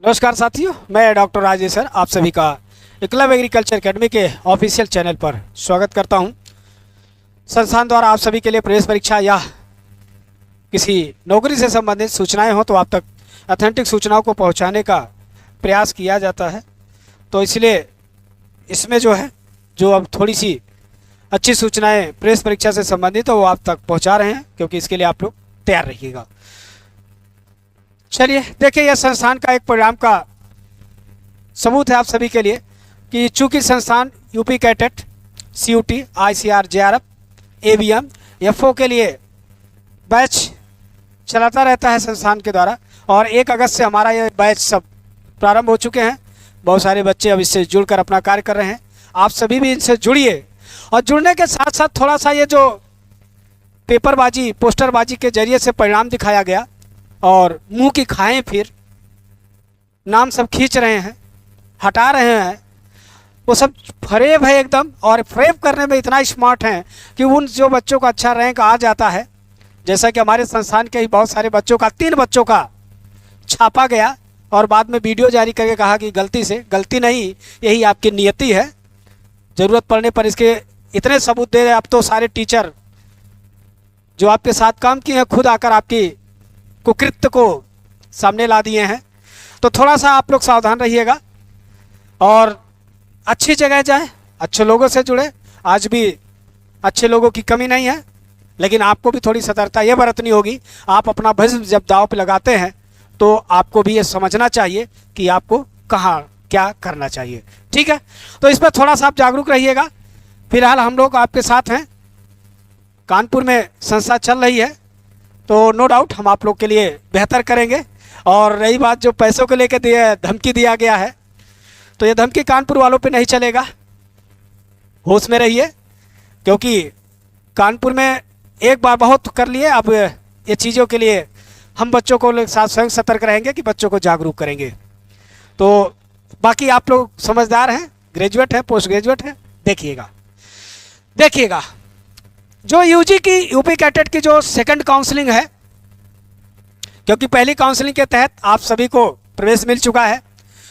नमस्कार साथियों, मैं डॉक्टर राजेश सर आप सभी का एकलव्य एग्रीकल्चर एकेडमी के ऑफिशियल चैनल पर स्वागत करता हूं। संस्थान द्वारा आप सभी के लिए प्रवेश परीक्षा या किसी नौकरी से संबंधित सूचनाएं हो तो आप तक ऑथेंटिक सूचनाओं को पहुंचाने का प्रयास किया जाता है। तो इसलिए इसमें जो अब थोड़ी सी अच्छी सूचनाएँ प्रवेश परीक्षा से संबंधित हो वो आप तक पहुँचा रहे हैं, क्योंकि इसके लिए आप लोग तैयार रहिएगा। चलिए देखिए, यह संस्थान का एक परिणाम का सबूत है आप सभी के लिए कि चूंकि संस्थान यूपी कैटेट, CUT, ICR, JRF, AVM, FO के लिए बैच चलाता रहता है संस्थान के द्वारा, और 1 अगस्त से हमारा ये बैच सब प्रारंभ हो चुके हैं। बहुत सारे बच्चे अब इससे जुड़कर अपना कार्य कर रहे हैं। आप सभी भी इनसे जुड़िए, और जुड़ने के साथ साथ थोड़ा सा ये जो पेपरबाजी, पोस्टरबाजी के जरिए से परिणाम दिखाया गया और मुंह की खाएं फिर नाम सब खींच रहे हैं, हटा रहे हैं, वो सब फरेब है एकदम। और फरेब करने में इतना स्मार्ट हैं कि उन जो बच्चों का अच्छा रैंक आ जाता है, जैसा कि हमारे संस्थान के ही बहुत सारे बच्चों का 3 बच्चों का छापा गया और बाद में वीडियो जारी करके कहा कि गलती नहीं, यही आपकी नियति है, ज़रूरत पड़ने पर इसके इतने सबूत दे रहे। अब तो सारे टीचर जो आपके साथ काम किए हैं खुद आकर आपकी कुकृत्य को सामने ला दिए हैं। तो थोड़ा सा आप लोग सावधान रहिएगा और अच्छी जगह जाएं, अच्छे लोगों से जुड़े। आज भी अच्छे लोगों की कमी नहीं है, लेकिन आपको भी थोड़ी सतर्कता ये बरतनी होगी। आप अपना भस्म जब दांव पे लगाते हैं तो आपको भी ये समझना चाहिए कि आपको कहाँ क्या करना चाहिए, ठीक है। तो इस पर थोड़ा सा आप जागरूक रहिएगा। फिलहाल हम लोग आपके साथ हैं, कानपुर में संस्था चल रही है, तो नो डाउट हम आप लोग के लिए बेहतर करेंगे। और रही बात जो पैसों को लेकर धमकी दिया गया है, तो ये धमकी कानपुर वालों पे नहीं चलेगा, होश में रहिए, क्योंकि कानपुर में एक बार बहुत कर लिए। अब ये चीज़ों के लिए हम बच्चों को साथ स्वयं सतर्क रहेंगे कि बच्चों को जागरूक करेंगे। तो बाकी आप लोग समझदार हैं, ग्रेजुएट हैं, पोस्ट ग्रेजुएट हैं, देखिएगा जो यूजी की यूपी कैटेट की जो सेकंड काउंसलिंग है, क्योंकि पहली काउंसलिंग के तहत आप सभी को प्रवेश मिल चुका है।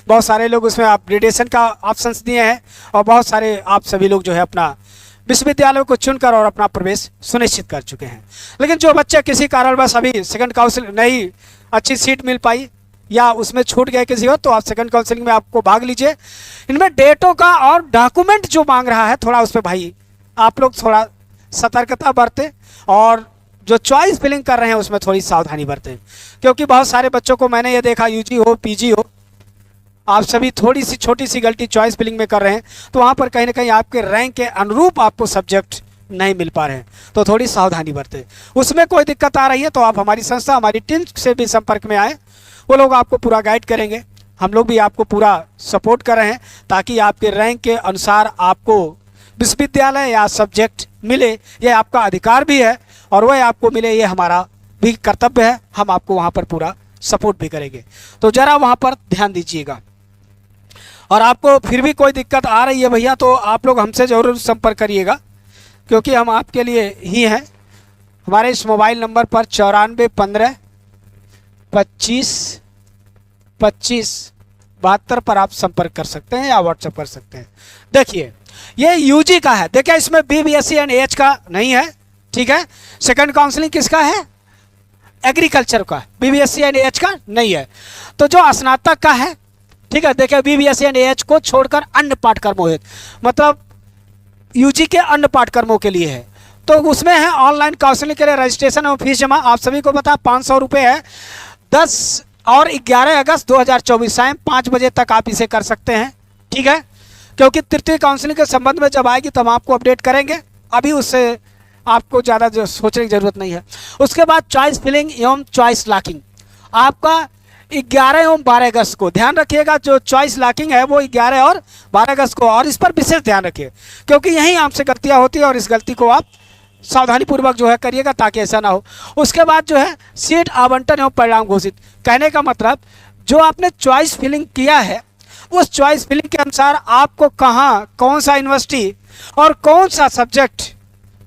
बहुत सारे लोग उसमें अपग्रेडेशन का ऑप्शंस दिए हैं और बहुत सारे आप सभी लोग अपना विश्वविद्यालय को चुनकर और अपना प्रवेश सुनिश्चित कर चुके हैं। लेकिन जो बच्चे किसी कारणवश अभी सेकंड काउंसलिंग नहीं अच्छी सीट मिल पाई या उसमें छूट गए किसी और, तो आप सेकंड काउंसलिंग में आपको भाग लीजिए। इनमें डेटों का और डॉक्यूमेंट जो मांग रहा है, थोड़ा उस पर भाई आप लोग थोड़ा सतर्कता बरतें, और जो चॉइस फिलिंग कर रहे हैं उसमें थोड़ी सावधानी बरतें, क्योंकि बहुत सारे बच्चों को मैंने ये देखा, यूजी हो पीजी हो, आप सभी थोड़ी सी छोटी सी गलती चॉइस फिलिंग में कर रहे हैं, तो वहाँ पर कहीं ना कहीं आपके रैंक के अनुरूप आपको सब्जेक्ट नहीं मिल पा रहे हैं। तो थोड़ी सावधानी बरतें। उसमें कोई दिक्कत आ रही है तो आप हमारी संस्था, हमारी टीम से भी संपर्क में आए, वो लोग आपको पूरा गाइड करेंगे। हम लोग भी आपको पूरा सपोर्ट कर रहे हैं ताकि आपके रैंक के अनुसार आपको विश्वविद्यालय या सब्जेक्ट मिले। यह आपका अधिकार भी है और वह आपको मिले, ये हमारा भी कर्तव्य है। हम आपको वहाँ पर पूरा सपोर्ट भी करेंगे, तो ज़रा वहाँ पर ध्यान दीजिएगा। और आपको फिर भी कोई दिक्कत आ रही है भैया, तो आप लोग हमसे ज़रूर संपर्क करिएगा, क्योंकि हम आपके लिए ही हैं। हमारे इस मोबाइल नंबर पर 94 15 25 25 72 पर आप संपर्क कर सकते हैं या व्हाट्सएप कर सकते हैं। देखिए ये यूजी का है, देखिए इसमें बीबीएससी एंड एच का नहीं है, ठीक है। सेकंड काउंसलिंग किसका है? एग्रीकल्चर का, बीबीएससी एंड एच का नहीं है। तो जो स्नातक का है, ठीक है, देखिए बीबीएससी एंड एच को छोड़कर अन्य पाठ्यक्रमों हेतु, मतलब यूजी के अन्य पाठ्यक्रमों के लिए है। तो उसमें है ऑनलाइन काउंसलिंग के लिए रजिस्ट्रेशन और फीस जमा, आप सभी को पता 500 रुपये है। 10 और 11 अगस्त 2024 शाम 5 बजे तक आप इसे कर सकते हैं, ठीक है, क्योंकि तृतीय काउंसलिंग के संबंध में जब आएगी तब आपको अपडेट करेंगे। अभी उससे आपको ज़्यादा जो सोचने की ज़रूरत नहीं है। उसके बाद चॉइस फिलिंग एवं चॉइस लॉकिंग आपका 11 एवं 12 अगस्त को, ध्यान रखिएगा। जो चॉइस लॉकिंग है वो 11 और 12 अगस्त को, और इस पर विशेष ध्यान रखिए, क्योंकि यहीं आपसे गलतियाँ होती है और इस गलती को आप सावधानीपूर्वक करिएगा ताकि ऐसा ना हो। उसके बाद सीट आवंटन एवं परिणाम घोषित, कहने का मतलब जो आपने चॉइस फिलिंग किया है उस चॉइस फिलिंग के अनुसार आपको कहाँ, कौन सा यूनिवर्सिटी और कौन सा सब्जेक्ट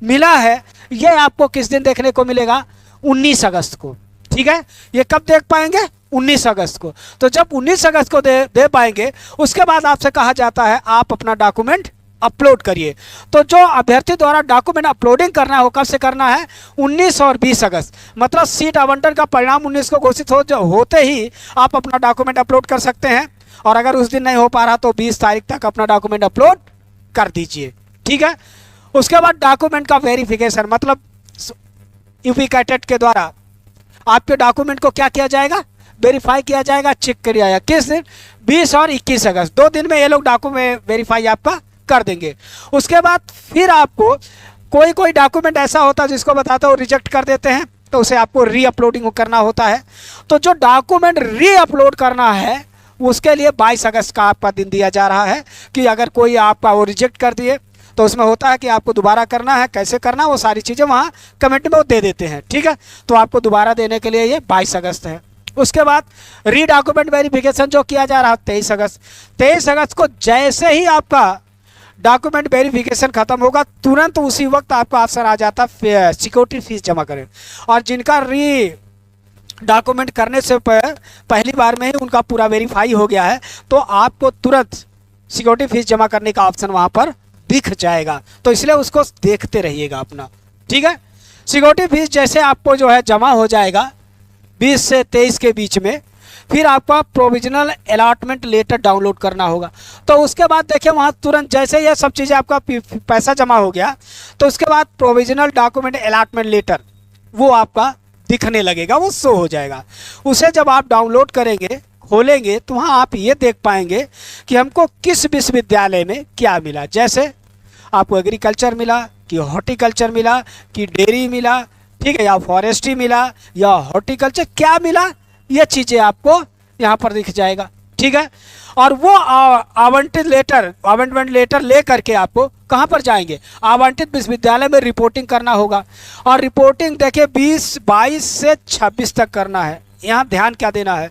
मिला है, ये आपको किस दिन देखने को मिलेगा? 19 अगस्त को, ठीक है। ये कब देख पाएंगे? 19 अगस्त को। तो जब 19 अगस्त को दे पाएंगे, उसके बाद आपसे कहा जाता है आप अपना डॉक्यूमेंट अपलोड करिए। तो जो अभ्यर्थी द्वारा डॉक्यूमेंट अपलोडिंग करना है वो कब से करना है? 19 और 20 अगस्त। मतलब सीट आवंटन का परिणाम 19 को घोषित होते ही आप अपना डॉक्यूमेंट अपलोड कर सकते हैं, और अगर उस दिन नहीं हो पा रहा तो 20 तारीख तक अपना डॉक्यूमेंट अपलोड कर दीजिए। ठीक है। उसके बाद डॉक्यूमेंट का वेरिफिकेशन, मतलब यूपी कैडेट के द्वारा आपके डॉक्यूमेंट को क्या किया जाएगा? वेरीफाई किया जाएगा, चेक किया जाएगा। किस दिन? 20 और 21 अगस्त, 2 दिन में ये लोग डॉक्यूमेंट वेरीफाई आपका कर देंगे। उसके बाद फिर आपको कोई डॉक्यूमेंट ऐसा होता है जिसको बताता है वो रिजेक्ट कर देते हैं, तो उसे आपको री अपलोडिंग करना होता है। तो जो डॉक्यूमेंट री अपलोड करना है उसके लिए 22 अगस्त का आपका दिन दिया जा रहा है कि अगर कोई आपका वो रिजेक्ट कर दिए तो उसमें होता है कि आपको दोबारा करना है, कैसे करना है वो सारी चीज़ें वहाँ कमेंट में वो दे देते हैं। ठीक है। तो आपको दोबारा देने के लिए ये 22 अगस्त है। उसके बाद री डॉक्यूमेंट वेरिफिकेशन जो किया जा रहा है 23 अगस्त। 23 अगस्त को जैसे ही आपका डॉक्यूमेंट वेरिफिकेशन खत्म होगा तुरंत उसी वक्त आपका ऑप्शन आ जाता है सिक्योरिटी फीस जमा करें। और जिनका री डॉक्यूमेंट करने से पहली बार में ही उनका पूरा वेरीफाई हो गया है तो आपको तुरंत सिक्योरिटी फीस जमा करने का ऑप्शन वहाँ पर दिख जाएगा। तो इसलिए उसको देखते रहिएगा अपना। ठीक है। सिक्योरिटी फीस जैसे आपको जो है जमा हो जाएगा 20 से 23 के बीच में, फिर आपका प्रोविजनल अलॉटमेंट लेटर डाउनलोड करना होगा। तो उसके बाद देखिए वहाँ तुरंत जैसे ये सब चीज़ें आपका पैसा जमा हो गया तो उसके बाद प्रोविजनल डॉक्यूमेंट अलॉटमेंट लेटर वो आपका दिखने लगेगा, वो शो हो जाएगा। उसे जब आप डाउनलोड करेंगे, खोलेंगे, तो वहाँ आप ये देख पाएंगे कि हमको किस विश्वविद्यालय में क्या मिला। जैसे आपको एग्रीकल्चर मिला कि हॉर्टिकल्चर मिला कि डेयरी मिला, ठीक है, या फॉरेस्ट्री मिला या हॉर्टिकल्चर, क्या मिला, ये चीज़ें आपको यहाँ पर दिख जाएगा। ठीक है। और वो आवंटमेंट लेटर ले करके आपको कहाँ पर जाएंगे? आवंटित विश्वविद्यालय में रिपोर्टिंग करना होगा। और रिपोर्टिंग देखिए 22 से 26 तक करना है। यहाँ ध्यान क्या देना है,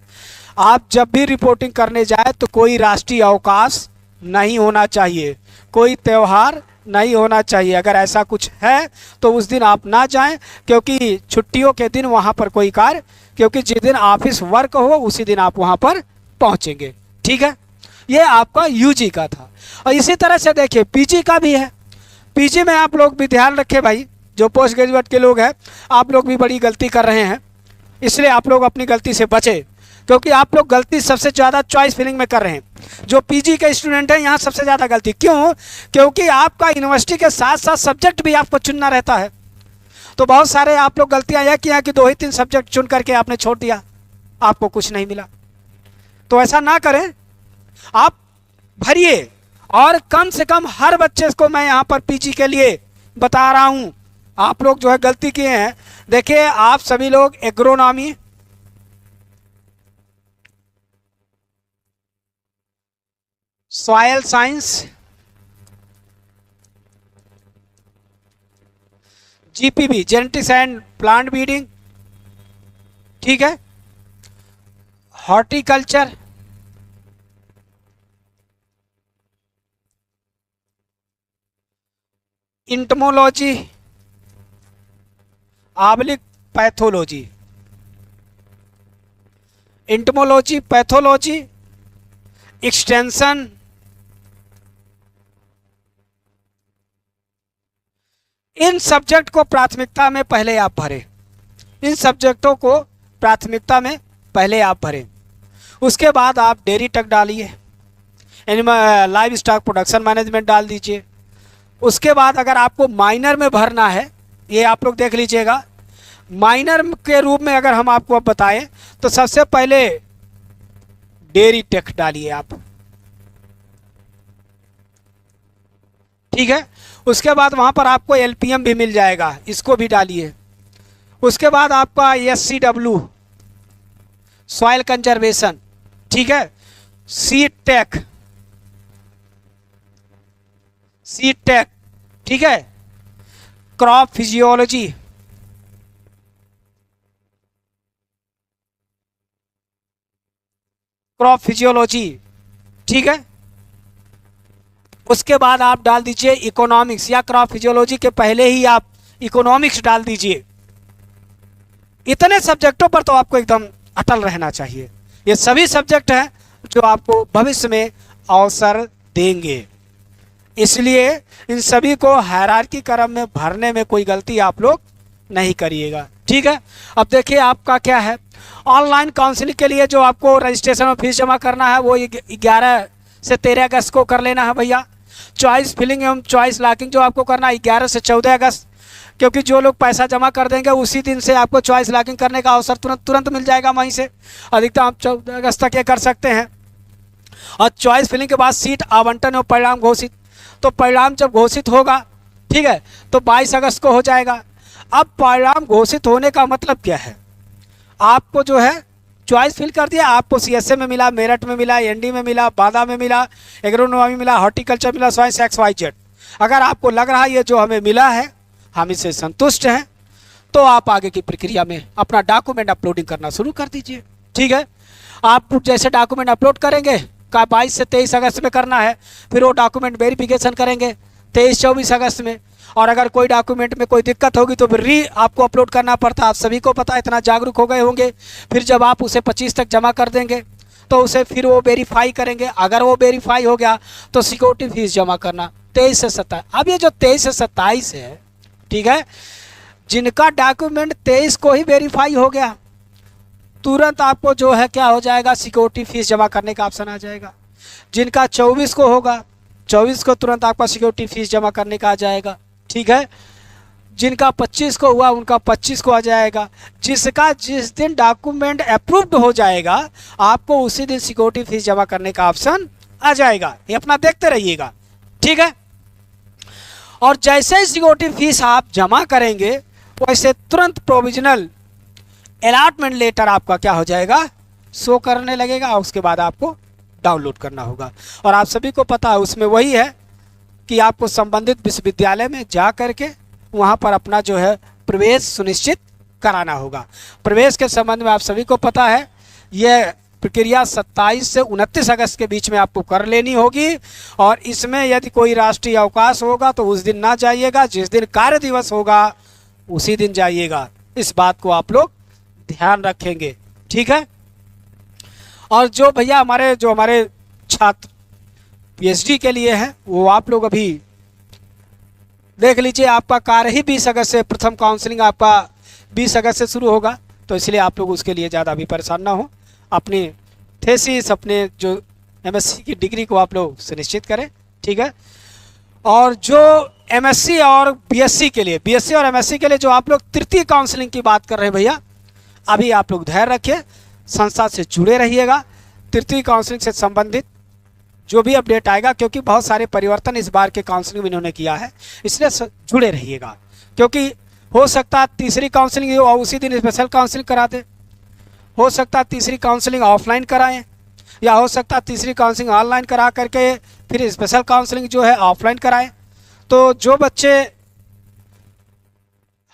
आप जब भी रिपोर्टिंग करने जाए तो कोई राष्ट्रीय अवकाश नहीं होना चाहिए, कोई त्यौहार नहीं होना चाहिए। अगर ऐसा कुछ है तो उस दिन आप ना जाएं, क्योंकि छुट्टियों के दिन वहाँ पर कोई कार्य, क्योंकि जिस दिन ऑफिस वर्क हो उसी दिन आप वहाँ पर पहुँचेंगे। ठीक है। ये आपका यूजी का था। और इसी तरह से देखिए पीजी का भी है। पीजी में आप लोग भी ध्यान रखें भाई, जो पोस्ट ग्रेजुएट के लोग हैं आप लोग भी बड़ी गलती कर रहे हैं, इसलिए आप लोग अपनी गलती से बचें, क्योंकि आप लोग गलती सबसे ज़्यादा चॉइस फिलिंग में कर रहे हैं। जो पीजी के स्टूडेंट हैं यहाँ सबसे ज़्यादा गलती क्यों? क्योंकि आपका यूनिवर्सिटी के साथ साथ सब्जेक्ट भी आपको चुनना रहता है। तो बहुत सारे आप लोग गलतियाँ यह किया कि 2 ही 3 सब्जेक्ट चुन करके आपने छोड़ दिया, आपको कुछ नहीं मिला। तो ऐसा ना करें, आप भरिए। और कम से कम हर बच्चे को मैं यहाँ पर पीजी के लिए बता रहा हूँ, आप लोग जो है गलती किए हैं। देखिए आप सभी लोग agronomy, soil science, GPB genetics and plant breeding, ठीक है, हॉर्टिकल्चर, इंटमोलॉजी, आबलिक पैथोलॉजी, इंटमोलॉजी, पैथोलॉजी, एक्सटेंशन, इन सब्जेक्ट को प्राथमिकता में पहले आप भरें। इन सब्जेक्टों को प्राथमिकता में पहले आप भरें। उसके बाद आप डेयरी तक डालिए, animal live stock production management डाल दीजिए। उसके बाद अगर आपको माइनर में भरना है, ये आप लोग देख लीजिएगा, माइनर के रूप में अगर हम आपको अब बताएं तो सबसे पहले डेयरी टेक डालिए आप, ठीक है। उसके बाद वहाँ पर आपको एलपीएम भी मिल जाएगा, इसको भी डालिए। उसके बाद आपका एससीडब्ल्यू सॉइल कंजर्वेशन, ठीक है, सीड टेक, ठीक है, क्रॉप फिजियोलॉजी, ठीक है। उसके बाद आप डाल दीजिए इकोनॉमिक्स, या क्रॉप फिजियोलॉजी के पहले ही आप इकोनॉमिक्स डाल दीजिए। इतने सब्जेक्टों पर तो आपको एकदम अटल रहना चाहिए। ये सभी सब्जेक्ट हैं जो आपको भविष्य में अवसर देंगे, इसलिए इन सभी को हायरार्की क्रम में भरने में कोई गलती आप लोग नहीं करिएगा। ठीक है, अब देखिए आपका क्या है, ऑनलाइन काउंसलिंग के लिए जो आपको रजिस्ट्रेशन में फीस जमा करना है वो 11 से 13 अगस्त को कर लेना है भैया। चॉइस फिलिंग एवं चॉइस लॉकिंग जो आपको करना है 11 से 14 अगस्त, क्योंकि जो लोग पैसा जमा कर देंगे उसी दिन से आपको चॉइस लॉकिंग करने का अवसर तुरंत मिल जाएगा वहीं से। अधिकतम आप 14 अगस्त तक ये कर सकते हैं। और चॉइस फिलिंग के बाद सीट आवंटन और परिणाम घोषित, तो परिणाम जब घोषित होगा, ठीक है, तो 22 अगस्त को हो जाएगा। अब परिणाम घोषित होने का मतलब क्या है, आपको जो है चॉइस फिल कर दिया, आपको सीएसए में मिला, मेरठ में मिला, एनडी में मिला, बादा में मिला, एग्रोनॉमी में मिला, हॉर्टिकल्चर मिला, साइंस XYZ। अगर आपको लग रहा है ये जो हमें मिला है हम इससे संतुष्ट हैं, तो आप आगे की प्रक्रिया में अपना डॉक्यूमेंट अपलोडिंग करना शुरू कर दीजिए। ठीक है, आप जैसे डॉक्यूमेंट अपलोड करेंगे का 22 से 23 अगस्त में करना है, फिर वो डॉक्यूमेंट वेरिफिकेशन करेंगे 23-24 अगस्त में। और अगर कोई डॉक्यूमेंट में कोई दिक्कत होगी तो फिर आपको अपलोड करना पड़ता है। आप सभी को पता है, इतना जागरूक हो गए होंगे। फिर जब आप उसे 25 तक जमा कर देंगे तो उसे फिर वो वेरीफाई करेंगे, अगर वो वेरीफाई हो गया तो सिक्योरिटी फीस जमा करना 23 से 27। अब ये जो 23 से 27 है, ठीक है, जिनका डॉक्यूमेंट 23 को ही वेरीफाई हो गया तुरंत आपको जो है क्या हो जाएगा, सिक्योरिटी फीस जमा करने का ऑप्शन आ जाएगा। जिनका 24 को होगा 24 को तुरंत आपका सिक्योरिटी फीस जमा करने का आ जाएगा। ठीक है, जिनका 25 को हुआ उनका 25 को आ जाएगा। जिसका जिस दिन डॉक्यूमेंट अप्रूव्ड हो जाएगा आपको उसी दिन सिक्योरिटी फीस जमा करने का ऑप्शन आ जाएगा। ये अपना देखते रहिएगा। ठीक है, और जैसे ही सिक्योरिटी फीस आप जमा करेंगे वैसे तुरंत प्रोविजनल अलॉटमेंट लेटर आपका क्या हो जाएगा, शो करने लगेगा। और उसके बाद आपको डाउनलोड करना होगा। और आप सभी को पता है उसमें वही है कि आपको संबंधित विश्वविद्यालय में जा करके वहाँ पर अपना जो है प्रवेश सुनिश्चित कराना होगा। प्रवेश के संबंध में आप सभी को पता है यह प्रक्रिया 27 से 29 अगस्त के बीच में आपको कर लेनी होगी। और इसमें यदि कोई राष्ट्रीय अवकाश होगा तो उस दिन ना जाइएगा, जिस दिन कार्य दिवस होगा उसी दिन जाइएगा। इस बात को आप लोग ध्यान रखेंगे। ठीक है, और जो भैया हमारे छात्र पीएचडी के लिए है वो आप लोग अभी देख लीजिए। आपका कार्य ही 20 अगस्त से, प्रथम काउंसलिंग आपका 20 अगस्त से शुरू होगा, तो इसलिए आप लोग उसके लिए ज़्यादा भी परेशान ना हो। अपनी थेसिस, अपने जो एमएससी की डिग्री को आप लोग सुनिश्चित करें। ठीक है, और जो एमएससी और बीएससी के लिए, बीएससी और एमएससी के लिए जो आप लोग तृतीय काउंसलिंग की बात कर रहे हैं भैया, अभी आप लोग धैर्य रखिए, संस्था से जुड़े रहिएगा। तृतीय काउंसलिंग से संबंधित जो भी अपडेट आएगा, क्योंकि बहुत सारे परिवर्तन इस बार के काउंसलिंग में इन्होंने किया है, इसलिए जुड़े रहिएगा। क्योंकि हो सकता है तीसरी काउंसलिंग और उसी दिन स्पेशल काउंसलिंग करा दे, हो सकता है तीसरी काउंसलिंग ऑफलाइन कराएं, या हो सकता है तीसरी काउंसलिंग ऑनलाइन करा करके फिर स्पेशल काउंसलिंग जो है ऑफलाइन कराएं। तो जो बच्चे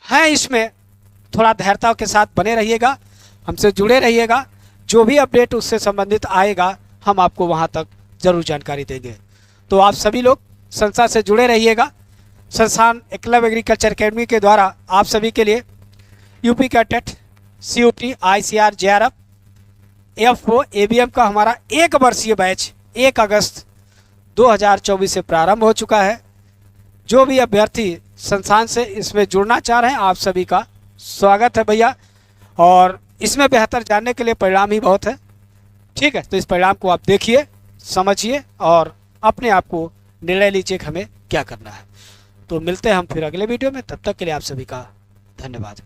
हैं इसमें थोड़ा धैर्यता के साथ बने रहिएगा, हमसे जुड़े रहिएगा। जो भी अपडेट उससे संबंधित आएगा हम आपको वहाँ तक ज़रूर जानकारी देंगे। तो आप सभी लोग संस्था से जुड़े रहिएगा। संस्थान एकलव्य एग्रीकल्चर अकेडमी के द्वारा आप सभी के लिए UP CATET, COT, ICR, JRF, FO, ABM का हमारा 1 वर्षीय बैच 1 अगस्त 2024 से प्रारंभ हो चुका है। जो भी अभ्यर्थी संस्थान से इसमें जुड़ना चाह रहे हैं आप सभी का स्वागत है भैया। और इसमें बेहतर जानने के लिए परिणाम ही बहुत है। ठीक है, तो इस परिणाम को आप देखिए, समझिए और अपने आप को निर्णय लीजिए कि हमें क्या करना है। तो मिलते हैं हम फिर अगले वीडियो में, तब तक के लिए आप सभी का धन्यवाद।